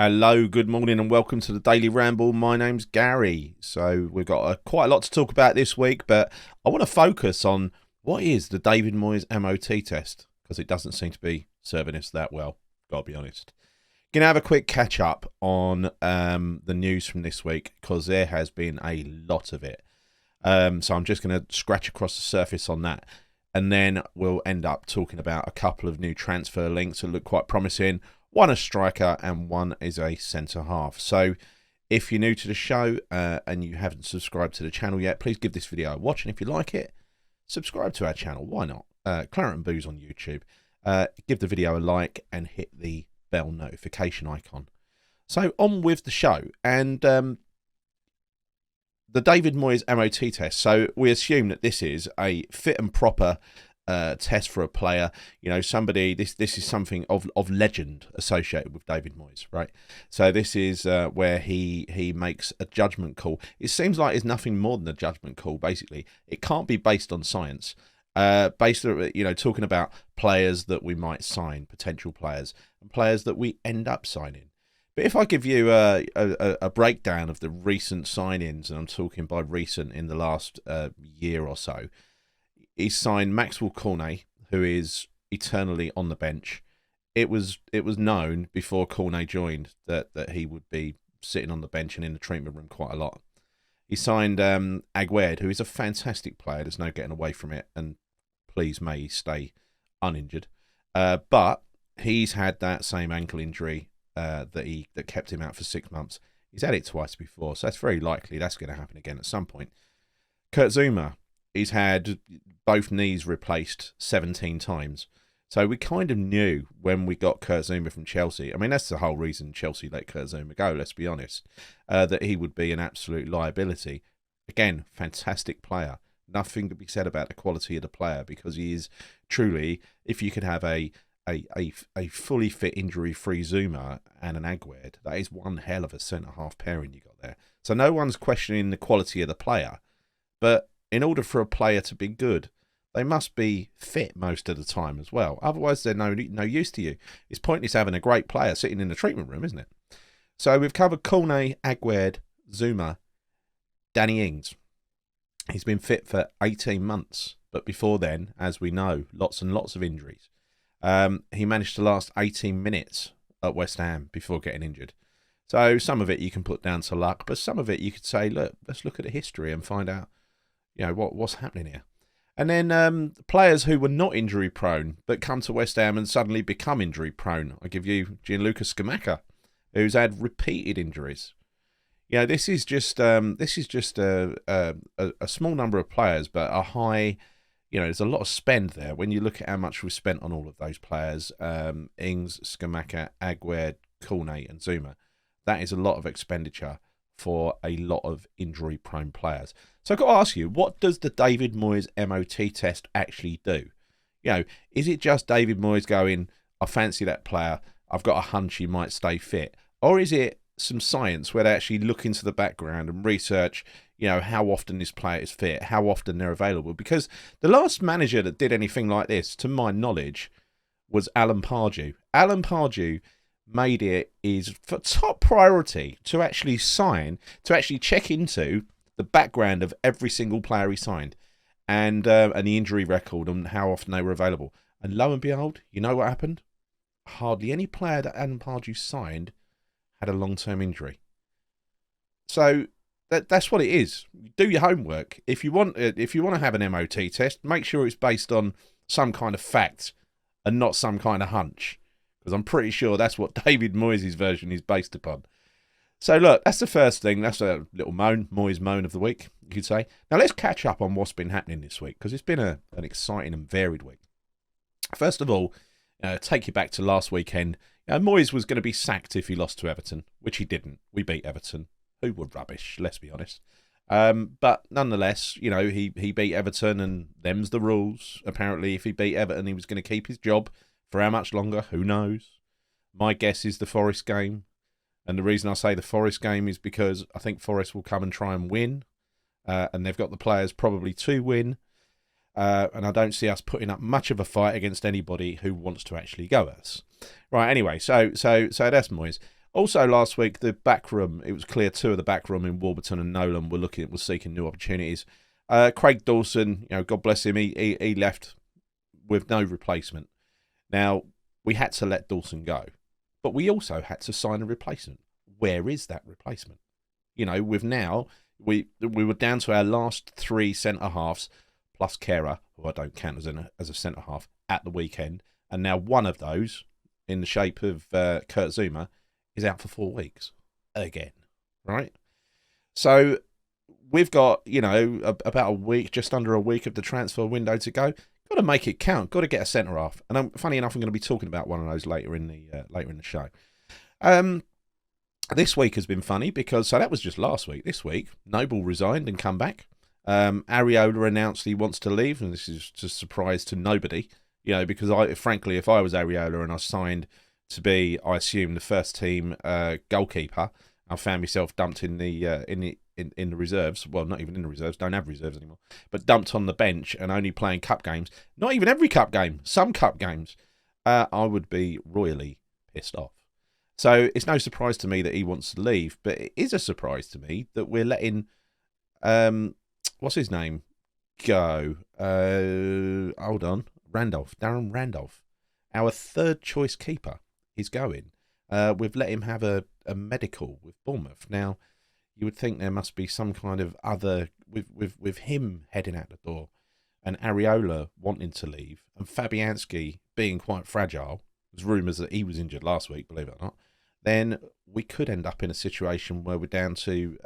Hello, good morning and welcome to the Daily Ramble. My name's Gary. So we've got quite a lot to talk about this week, but I want to focus on what is the David Moyes MOT test, because it doesn't seem to be serving us that well, gotta be honest. Gonna have a quick catch up on the news from this week, because there has been a lot of it. So I'm just going to scratch across the surface on that. And then we'll end up talking about a couple of new transfer links that look quite promising. One a striker and one is a centre half. So if you're new to the show and you haven't subscribed to the channel yet, please give this video a watch. And if you like it, subscribe to our channel. Why not? Claret and Booze on YouTube. Give the video a like and hit the bell notification icon. So on with the show. And the David Moyes MOT test. So we assume that this is a fit and proper test for a player. You know, somebody, this is something of legend associated with David Moyes, right? So this is where he makes a judgment call. It seems like it's nothing more than a judgment call, basically. It can't be based on science. Based on, you know, talking about players that we might sign, potential players, and players that we end up signing. But if I give you a breakdown of the recent signings, and I'm talking by recent in the last year or so, he's signed Maxwell Cornet, who is eternally on the bench. It was known before Cornet joined that he would be sitting on the bench and in the treatment room quite a lot. He signed Aguerd, who is a fantastic player. There's no getting away from it, and please may he stay uninjured. But he's had that same ankle injury that kept him out for 6 months. He's had it twice before, so it's very likely that's going to happen again at some point. Kurt Zouma, he's had both knees replaced 17 times. So we kind of knew when we got Kurt Zouma from Chelsea, I mean, that's the whole reason Chelsea let Kurt Zouma go, let's be honest, that he would be an absolute liability. Again, fantastic player. Nothing to be said about the quality of the player, because he is truly, if you could have a fully fit, injury-free Zouma and an Aguerd, that is one hell of a centre-half pairing you got there. So no one's questioning the quality of the player, but in order for a player to be good, they must be fit most of the time as well. Otherwise, they're no use to you. It's pointless having a great player sitting in the treatment room, isn't it? So we've covered Cornet, Aguerd, Zouma, Danny Ings. He's been fit for 18 months, but before then, as we know, lots and lots of injuries. He managed to last 18 minutes at West Ham before getting injured. So some of it you can put down to luck, but some of it you could say, look, let's look at the history and find out, you know, what's happening here. And then players who were not injury prone but come to West Ham and suddenly become injury prone. I give you Gianluca Scamacca, who's had repeated injuries. You know, this is just a small number of players, but a high. You know, there's a lot of spend there when you look at how much we've spent on all of those players. Ings, Scamacca, Aguerd, Cornet and Zouma. That is a lot of expenditure for a lot of injury-prone players. So I've got to ask you, what does the David Moyes MOT test actually do? You know, is it just David Moyes going, I fancy that player, I've got a hunch he might stay fit? Or is it some science where they actually look into the background and research, you know, how often this player is fit, how often they're available? Because the last manager that did anything like this, to my knowledge, was Alan Pardew. Alan Pardew made it his top priority to actually check into the background of every single player he signed, and the injury record and how often they were available. And lo and behold, you know what happened? Hardly any player that Alan Pardew signed had a long-term injury. So that's what it is. Do your homework. If you want to have an MOT test, make sure it's based on some kind of fact and not some kind of hunch, because I'm pretty sure that's what David Moyes' version is based upon. So look, that's the first thing. That's a little Moyes moan of the week, you could say. Now let's catch up on what's been happening this week, because it's been an exciting and varied week. First of all, take you back to last weekend. Moyes was going to be sacked if he lost to Everton, which he didn't. We beat Everton, who were rubbish, let's be honest. But nonetheless, you know, he beat Everton, and them's the rules. Apparently, if he beat Everton, he was going to keep his job. For how much longer? Who knows? My guess is the Forest game. And the reason I say the Forest game is because I think Forest will come and try and win. And they've got the players probably to win. And I don't see us putting up much of a fight against anybody who wants to actually go at us. Right, anyway, so that's Moyes. Also, last week, the back room, it was clear two of the back room in Warburton and Nolan were seeking new opportunities. Craig Dawson, God bless him, he left with no replacement. Now, we had to let Dawson go, but we also had to sign a replacement. Where is that replacement? With now, we were down to our last three centre halves, plus Kera, who I don't count as a centre half, at the weekend. And now one of those, in the shape of Kurt Zuma, is out for 4 weeks again, right? So we've got, about a week, just under a week of the transfer window to go. Got to make it count. Got to get a centre half. And funny enough, I'm going to be talking about one of those later in the show. This week has been funny because, so that was just last week. This week, Noble resigned and come back. Areola announced he wants to leave, and this is just a surprise to nobody, because frankly, if I was Areola and I signed to be, I assume, the first team goalkeeper, I found myself dumped in the reserves. Well, not even in the reserves, don't have reserves anymore, but dumped on the bench and only playing cup games. Not even every cup game, some cup games. I would be royally pissed off. So it's no surprise to me that he wants to leave, but it is a surprise to me that we're letting, what's his name, go. Hold on, Darren Randolph, our third choice keeper, is going. We've let him have a medical with Bournemouth. Now, you would think there must be some kind of other, with him heading out the door, and Areola wanting to leave, and Fabianski being quite fragile. There's rumours that he was injured last week, believe it or not. Then we could end up in a situation where we're down to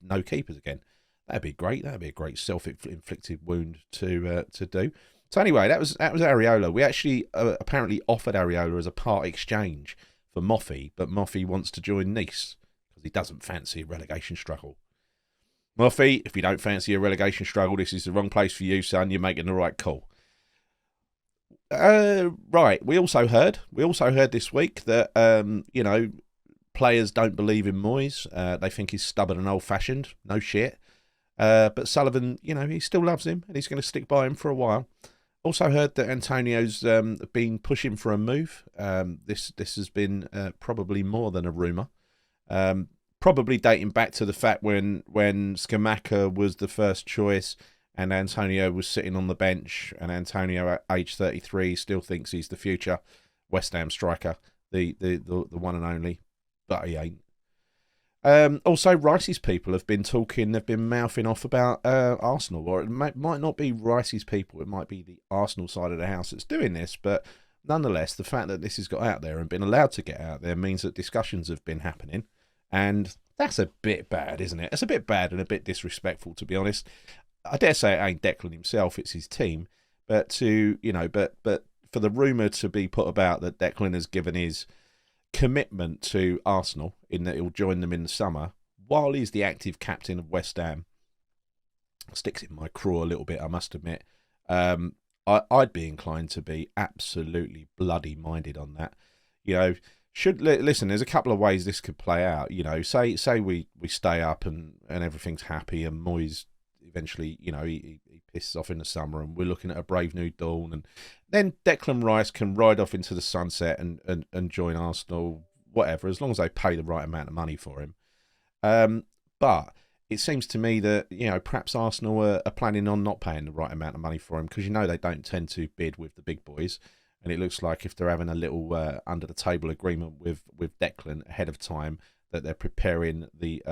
no keepers again. That'd be great. That'd be a great self-inflicted wound to do. So anyway, that was Areola. We actually apparently offered Areola as a part exchange for Moffey, but Moffey wants to join Nice because he doesn't fancy a relegation struggle. Moffey, if you don't fancy a relegation struggle, this is the wrong place for you, son. You're making the right call. Right. We also heard this week that players don't believe in Moyes. They think he's stubborn and old-fashioned. No shit. But Sullivan, he still loves him and he's going to stick by him for a while. Also heard that Antonio's been pushing for a move. This has been probably more than a rumour. Probably dating back to the fact when Scamacca was the first choice and Antonio was sitting on the bench, and Antonio at age 33 still thinks he's the future West Ham striker, the one and only, but he ain't. Also, Rice's people have been mouthing off about Arsenal, or it might not be Rice's people, it might be the Arsenal side of the house that's doing this, but nonetheless, the fact that this has got out there and been allowed to get out there means that discussions have been happening, and that's a bit bad, isn't it? It's a bit bad and a bit disrespectful, to be honest. I dare say it ain't Declan himself, it's his team, but but for the rumour to be put about that Declan has given his commitment to Arsenal in that he'll join them in the summer while he's the active captain of West Ham sticks in my craw a little bit, I must admit. I'd be inclined to be absolutely bloody minded on that. Listen, there's a couple of ways this could play out. Say we stay up and everything's happy and Moyes eventually, he pisses off in the summer and we're looking at a brave new dawn, and then Declan Rice can ride off into the sunset and join Arsenal, whatever, as long as they pay the right amount of money for him. But it seems to me that, perhaps Arsenal are planning on not paying the right amount of money for him because, they don't tend to bid with the big boys. And it looks like if they're having a little under-the-table agreement with Declan ahead of time, that they're preparing the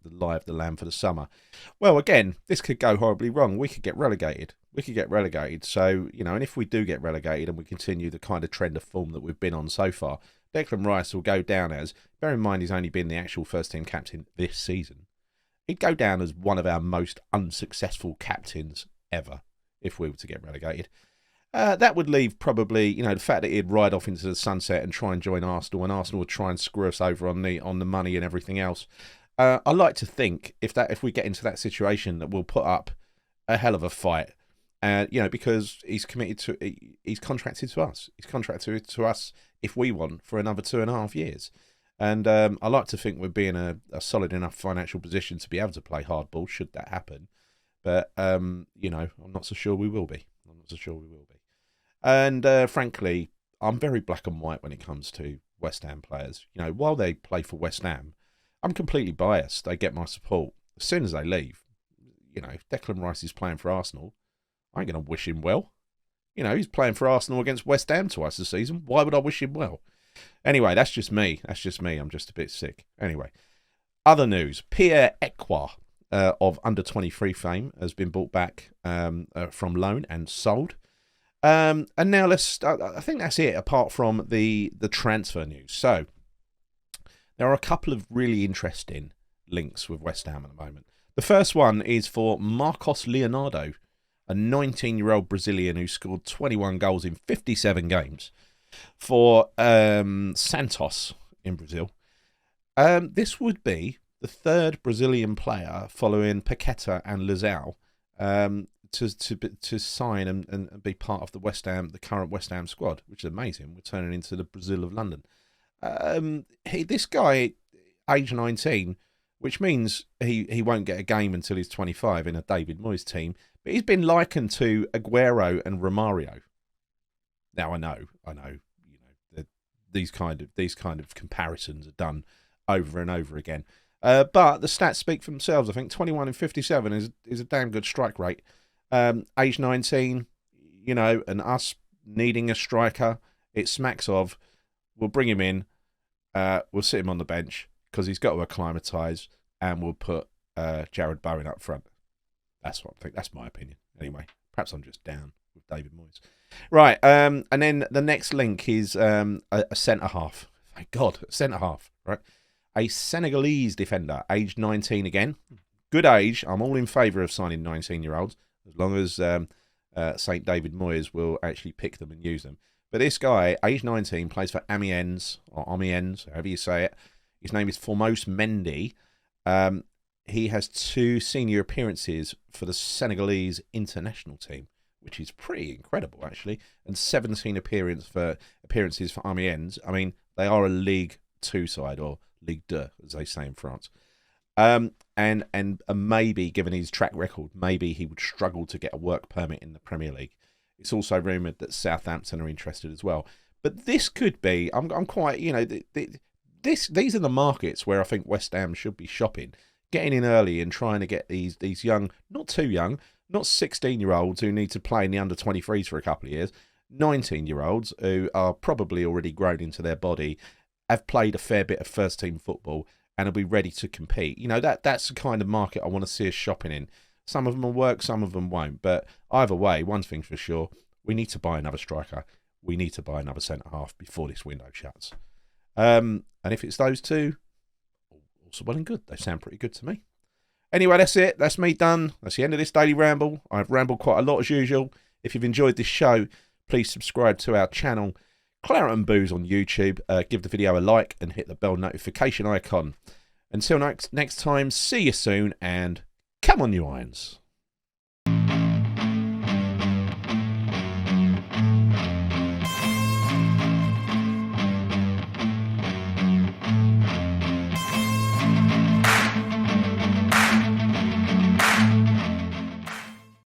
lie of the land for the summer. Well, again, this could go horribly wrong. We could get relegated. So, and if we do get relegated and we continue the kind of trend of form that we've been on so far, Declan Rice will go down as, bear in mind he's only been the actual first-team captain this season, he'd go down as one of our most unsuccessful captains ever if we were to get relegated. That would leave probably, the fact that he'd ride off into the sunset and try and join Arsenal, and Arsenal would try and screw us over on the money and everything else. I like to think if we get into that situation that we'll put up a hell of a fight, because he's contracted to us. He's contracted to us if we want for another 2.5 years. And I like to think we'd be in a solid enough financial position to be able to play hardball should that happen. But, I'm not so sure we will be. And frankly, I'm very black and white when it comes to West Ham players. You know, while they play for West Ham, I'm completely biased. They get my support. As soon as they leave, you know, if Declan Rice is playing for Arsenal, I ain't going to wish him well. You know, he's playing for Arsenal against West Ham twice this season. Why would I wish him well? Anyway, that's just me. That's just me. I'm just a bit sick. Anyway, other news. Pierre-Emerick of under-23 fame has been brought back from loan and sold. And now I think that's it, apart from the transfer news. So, there are a couple of really interesting links with West Ham at the moment. The first one is for Marcos Leonardo, a 19-year-old Brazilian who scored 21 goals in 57 games for Santos in Brazil. This would be the third Brazilian player following Paqueta and Lizal to sign and be part of the current West Ham squad, which is amazing. We're turning into the Brazil of London. This guy, age 19, which means he won't get a game until he's 25 in a David Moyes team, but he's been likened to Aguero and Romario. Now I know, you know, these kind of comparisons are done over and over again. But the stats speak for themselves. I think 21 and 57 is a damn good strike rate. Age 19, you know, and us needing a striker, it smacks of, we'll bring him in, we'll sit him on the bench because he's got to acclimatise, and we'll put Jared Bowen up front. That's what I think. That's my opinion. Anyway, perhaps I'm just down with David Moyes. Right, and then the next link is a centre-half. Thank God, a centre-half, right? A Senegalese defender, aged 19 again. Good age. I'm all in favour of signing 19-year-olds, as long as St. David Moyes will actually pick them and use them. But this guy, age 19, plays for Amiens, or Amiens, however you say it. His name is Formose Mendy. He has 2 senior appearances for the Senegalese international team, which is pretty incredible, actually, and 17 appearances for Amiens. I mean, they are a League 2 side, or Ligue 2, as they say in France. And maybe, given his track record, maybe he would struggle to get a work permit in the Premier League. It's also rumoured that Southampton are interested as well. But this could be, I'm quite, you know, these are the markets where I think West Ham should be shopping, getting in early and trying to get these young, not too young, not 16-year-olds who need to play in the under-23s for a couple of years, 19-year-olds who are probably already grown into their body, have played a fair bit of first-team football, and will be ready to compete. You know, that's the kind of market I want to see us shopping in. Some of them will work, some of them won't. But either way, one thing's for sure, we need to buy another striker. We need to buy another centre-half before this window shuts. And if it's those two, also well and good. They sound pretty good to me. Anyway, that's it. That's me done. That's the end of this daily ramble. I've rambled quite a lot as usual. If you've enjoyed this show, please subscribe to our channel, Claret and Booze on YouTube. Give the video a like and hit the bell notification icon. Until next time, see you soon and come on, you irons.